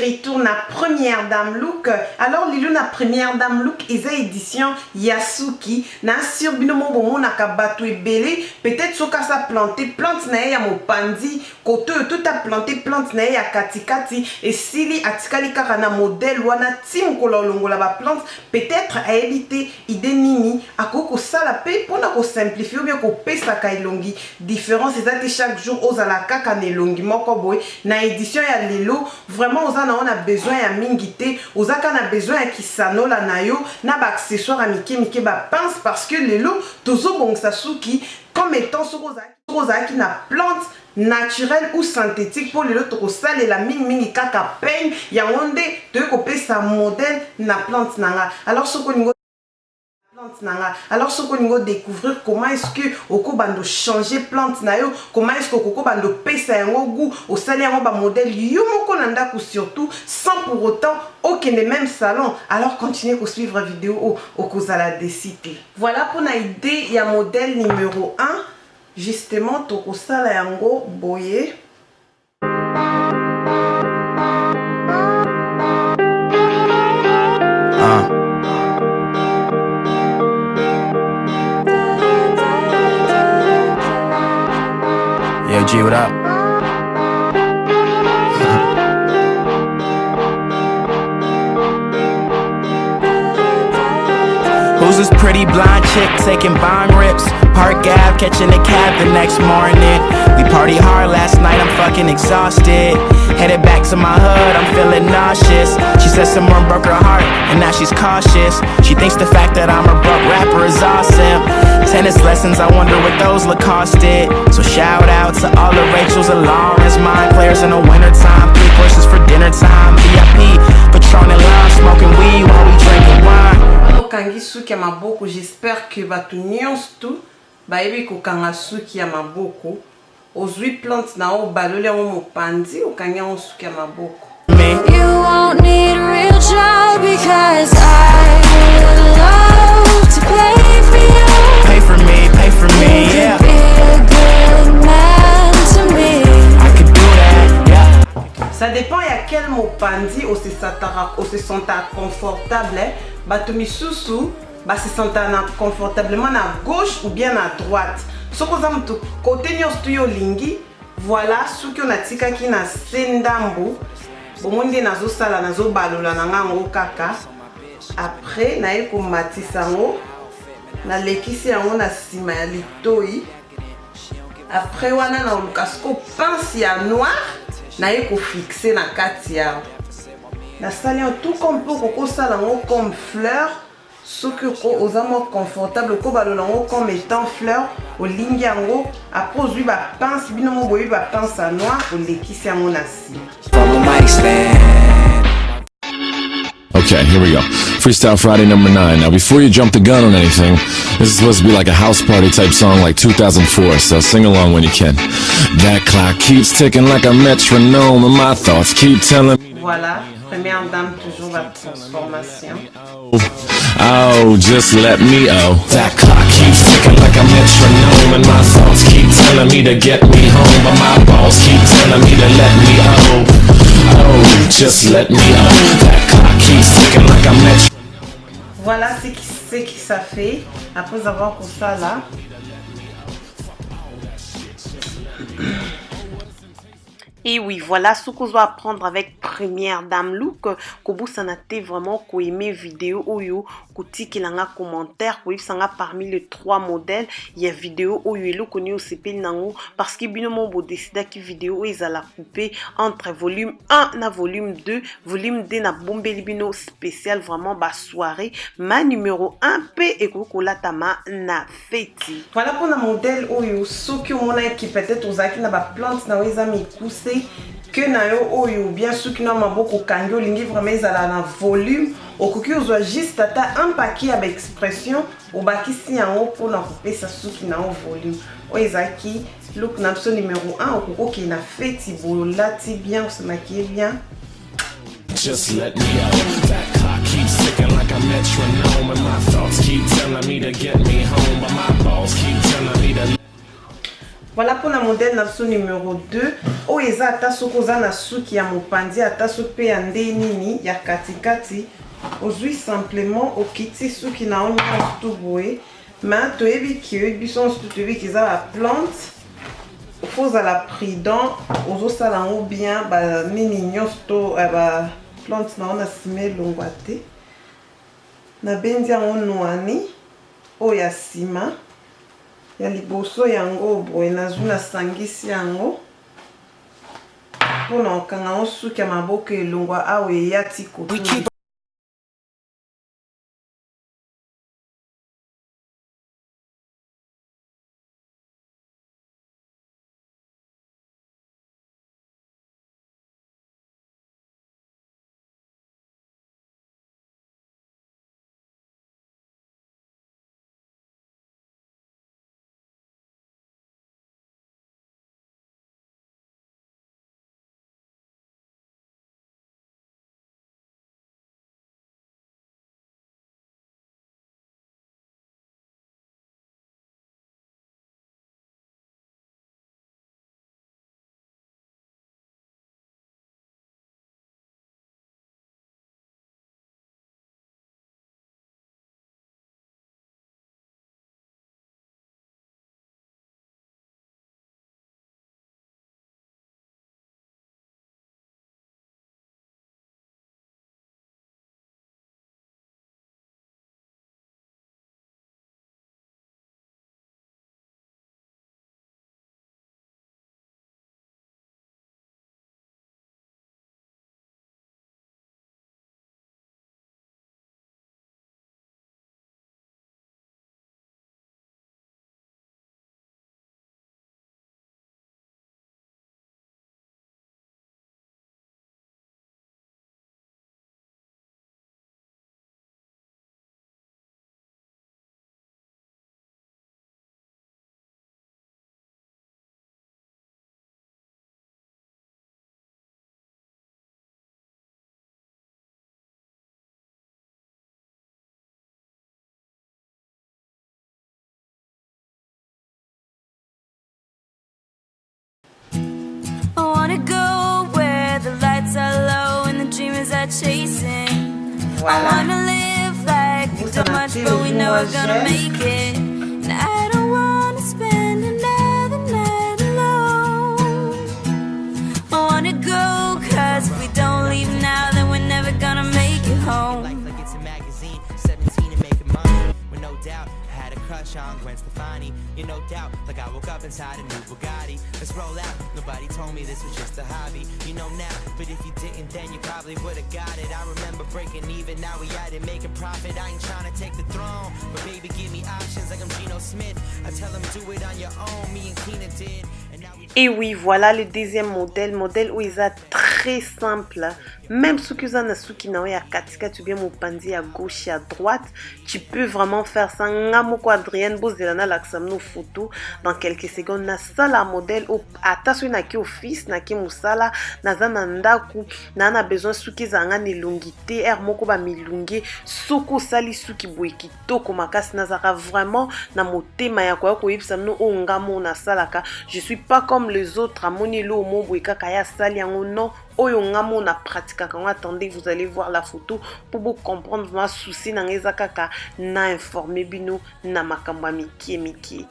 retour na première dame look. Alors lilo na première dame look eza édition Yasuki na sur binomo bomo na kabato ebele peut-être soka sa planté plante na ya mopandi koto tout a planté plante na ya katikati et sili atikali kaka na modèle wana tim kololongola ba plante peut-être a éviter idée nini akoko sala pe pona ko simplifier ou bien ko pesa ka elongi différence ezate chaque jour ozala kaka na elongi moko boy na édition ya lelo vraiment on a besoin ya mingité ozaka na besoin ya kisanola na yo na ba accessoire à mike ba pince parce que lelo tozo bongsa suki comme étant sokoza qui na plante naturelle ou synthétique pour lelo to sale la mingi kaka peigne ya onde to ko pesa modèle na plante nanga alors soko alors ce qu'on va découvrir comment est-ce que oko bando changer plante na yo comment est-ce que oko bando pesa yango goût au sali yango ba modèle yo moko nanda ku surtout sans pour autant aucun des mêmes salons alors continuez à suivre la vidéo oko zala décider voilà pour na idée ya modèle numéro 1 justement toko sala yango boye Yo, G, what up? Who's this pretty blonde chick taking bong rips? Park Ave, catching a cab the next morning. We party hard last night, I'm fucking exhausted. Headed back to my hood, I'm feeling nauseous. She said someone broke her heart, and now she's cautious. She thinks the fact that I'm a broke rapper is awesome. Tennis lessons, I wonder what those look costed. So shout out to all the Rachels and Lawrence, mine players in the wintertime. 3 courses for dinner time, VIP, Patron and lime, smoking weed while we drinking wine. Kangi suki ya maboko, j'espère que batu nyonso tout bayebi kokanga suki ya maboko ozwi plante na o balole yango mopandi okangi yango suki ya maboko. You won't need a real job because I would love to pay for you. Pay for me, yeah. Be a good man to me. I could do that, yeah. Ça dépend à quel mopandi on se sent confortable hein. Bato misusu ba se sent confortablement à gauche ou bien à droite. Ce qu'on a côté studio lingi voilà ce qu'on a tika ki na sendambo bomonde nazo sala nazo balola na ngango kaka après na eko matisango na lekisi yango na sima ya litoi après wana na lukasko pince ya noir na eko fixer na kati ya na sali tout comme pour koko sala ngo comme fleur ce que aux amours confortable ko balolango comme étant fleur au lingiango après ozui ba pince binomo boyi ba pince à noir au lekisi yango na sima. Okay, here we go. Freestyle Friday number 9. Now, before you jump the gun on anything, this is supposed to be like a house party type song like 2004, so sing along when you can. That clock keeps ticking like a metronome, and my thoughts keep telling me. Voilà, première dame, toujours la transformation. Oh, just let me That clock keeps ticking like a metronome, and my thoughts keep telling me to get me home, but my balls keep telling me to let me Oh, just let me That clock keeps ticking like a metronome. Voilà ce qui ça fait après avoir fait ça là. Et oui, voilà ce qu'on doit apprendre avec première dame look. Kobu sanate vraiment ko aimé vidéo oyo kuti kilanga commentaire ko sanga parmi les 3 modèles, il y a vidéo oyo elo koni osepeli nango parce que binomo bo décida ki vidéo ezala couper entre volume 1 na volume 2, volume 2 na bombeli bino spécial vraiment ba soirée ma numéro 1 p et kokolata ma na feti. Voilà pour la modèle oyo soki mona qui peut-être ozaki na ba plante na weza mikuse que na yo oyo bien sûr que na maboko kangi olingi vraiment ezala na volume okoki ozwa juste ata un paquet avec expression obakisi yango pona kopesa suki na volume oyo ezaki look na biso numéro 1 okoki na feti bolati bien se maquiller bien. Just let me That clock keeps ticking like a metronome, and my thoughts keep telling me to get me home, but my balls keep telling me to. Voilà pour la modèle nation numéro 2. Oh, eza ata soki oza na suki ya mopandi ata soki pe ya nde nini ya katikati. Ozwi simplement okiti suki na on tout boye. Mais toyebi ki biso toyebi ki eza la plante. Faut à la prudent ozo sala ngo bien ba nini nyonso ba plante na on a simé longwate. Na bendia on noani o ya sima. Ya liboso yango boye nazwi nasangisi yango mpona okanga ngo suki ya maboko elongwa awa eyati koto. I wanna go where the lights are low and the dreamers are chasing. Voilà. I wanna live like we do much, but we know we're gonna make it. And I don't wanna spend another night alone. I wanna go, cause if we don't leave now, then we're never gonna make it home. Life like it's a magazine, 17 and making money. With no doubt, I had a crush on Gwen Stefani. You no doubt, like I woke up inside a new Bugatti. Let's roll out, nobody told me this was just a hobby. You know now, but if you didn't, then you probably would've got it. I remember breaking even, now we at it, making profit. I ain't trying to take the throne, but baby give me options like I'm Geno Smith. I tell them do it on your own, me and Keena did. Et oui, voilà le deuxième modèle où ils sont très simple. Même ceux qui ont suki na ya katika tu bien mopandi à gauche et à droite, tu peux vraiment faire ça. Ngamoko Adrienne Bozelana laksamno photo dans quelques secondes. Na sala modèle au atasu na ki office na ki musala na zana ndaku na na besoin suki zanga ni longité er moko ba milungi soko sali suki boye kitoko makasi na zaka vraiment na motema ya kwa ko yipsa no o ngamo na salaka. Je suis pas comme les autres amoni lo mo boye kaka ya sali yango non. Oyo ngamo na pratika quand attendez vous allez voir la photo pour vous comprendre ma souci na ngeza kaka na informer bino na makambo ya miki.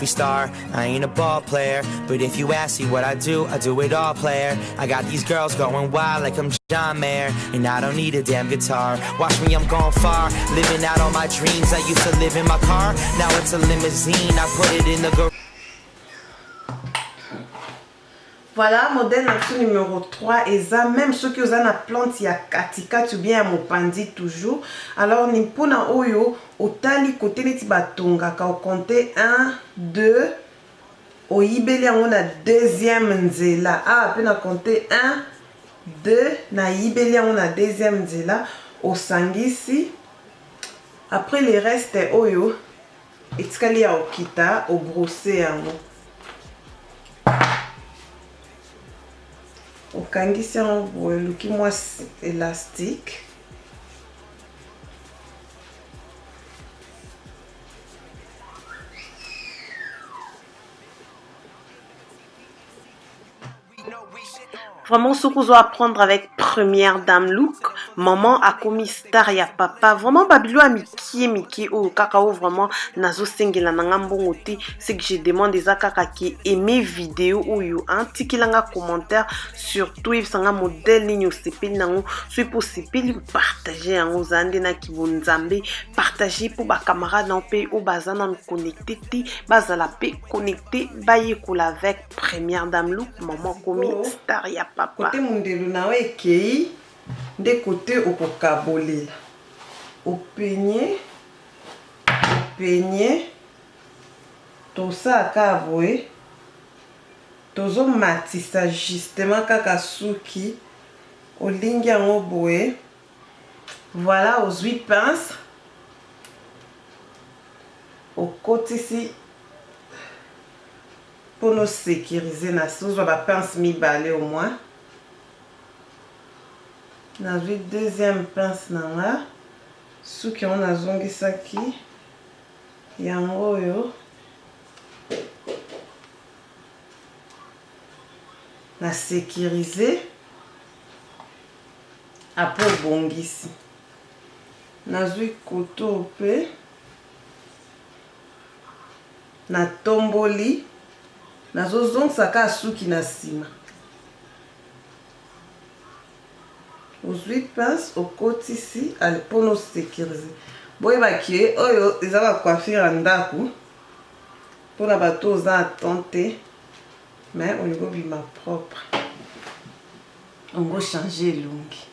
Star, I ain't a ball player, but if you ask me what I do it all, player. I got these girls going wild like I'm John Mayer, and I don't need a damn guitar. Watch me, I'm going far, living out all my dreams. I used to live in my car, now it's a limousine. I put it in the garage. Voilà, modèle numéro 3. Et ça, même ceux qui ont la plante, il y a katika, tu bien à mopandi toujours. Alors, ni pona oyo, au tali côté neti batonga, ka compter 1, 2, au yibeli on a deuxième nzela. Ah, puis on a compté 1, 2, na yibeli on a deuxième nzela, au sangisi. Après, les restes, oyo, etikali ya okita, au brosser yango. okangisi yango boye luki mwa élastique. Vraiment, ce qu'on doit apprendre avec Première Dame Look, maman a commis star ya papa. Vraiment, babilo a Mickey ou kakao vraiment nazo sengela nanga mbongote. C'est que je demande des akaka qui aimé vidéo ou yo antikilanga commentaire surtout if sanga modèle ligne sepeli nango soit pour sepeli partager en ozande na kibonzambe partager pour ba camarades en pays ou bazana connecté bazala pe connecté baye kola avec Première Dame Look, maman commis star ya papa. Côté mundelu na we kei de côté okokabolela opeigner to sa kaboe tozo matisa justement kaka suki olingi yango boye. Voilà, aux 8 pinces au côté ici pour nous sécuriser na sauce ba pince mi balé au moins. Na deuxième pince nanga suki on a zongisaki yango yo na sécuriser après bongisi nazwi koto pe na tomboli nazozongisa ka suki na sima aux 8 pinces au côté ici pour nous sécuriser. Boye bakie oyo eza ba coiffure ndaku pour na bato oza attente mais on go bima propre on go changer lungi.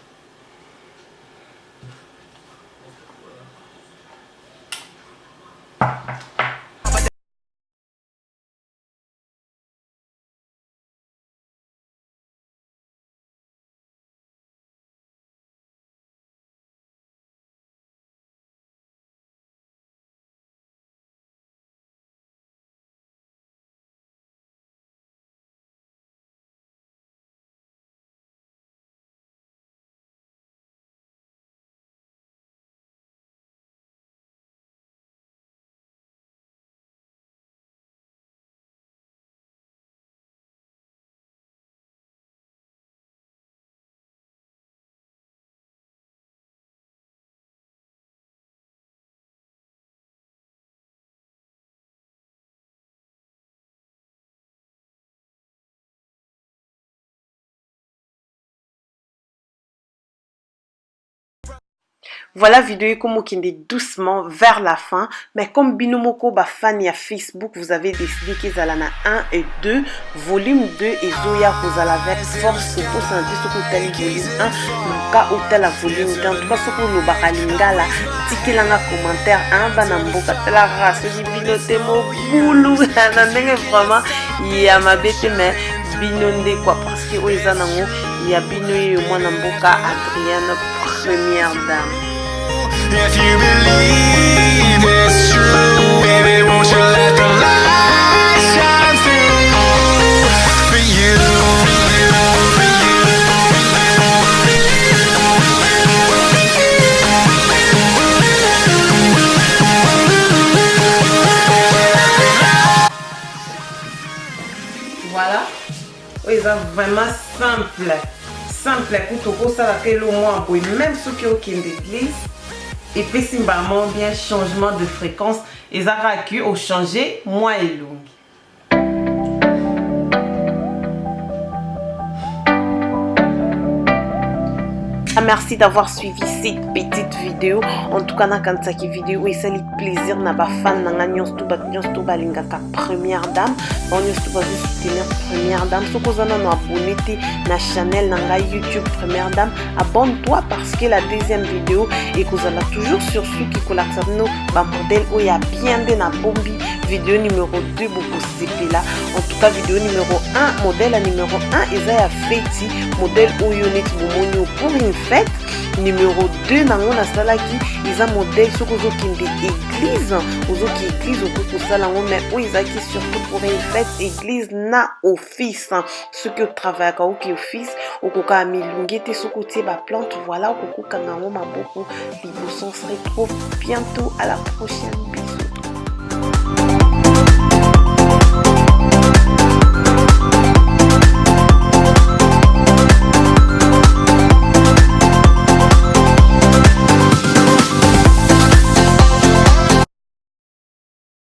Voilà, vidéo comme qui est doucement vers la fin. Mais comme Binomoko ba fan ya Facebook, vous avez décidé qu'ils allaient na 1 et 2, volume 2 et Zoya vous allez avec force pour sentir ce que tel volume 1, Luka hôtel à volume 2. En tout cas, ce que nous bakalingala, tikilanga commentaire, banamboka, tela race, binote mo boulou, nanenge vraiment, il y a ma bête, mais binonde quoi, parce que oizanango, il y a binoye moi namboka, Adrienne, Première Dame. If you believe it's true, baby, won't you let the light shine through for you, Voilà, oui, c'est vraiment simple pour tout ça que le moins même ceux qui ont d'église. Et puis simplement bien changement de fréquence et ça va au changer moins et long. Merci d'avoir suivi cette petite vidéo. En tout cas, quand cette vidéo, c'est le plaisir na ba fan na nganyos to ba lingaka Première Dame. On nyos to ba soutenir Première Dame. So kozana no abonné na channel na YouTube Première Dame. Abonne-toi parce que la deuxième vidéo et kozala toujours sur ce qui collectionne ba modèle où il y a bien de na bombi vidéo numéro 2 bokosepela. En tout cas vidéo numéro 1 modèle numéro 1 eza ya feti modèle oyo neti bomoni pour une fête. Numéro 2 nango nasalaki eza modèle soki ozokende église ozoki église okokosala yango mais oyo ezalaki surtout pour une fête église na office soki otravaillaka oki office okokaa milungi te soki otie baplante voilà okokokanga yango maboko liboso. On se retrouve bientôt à la prochaine.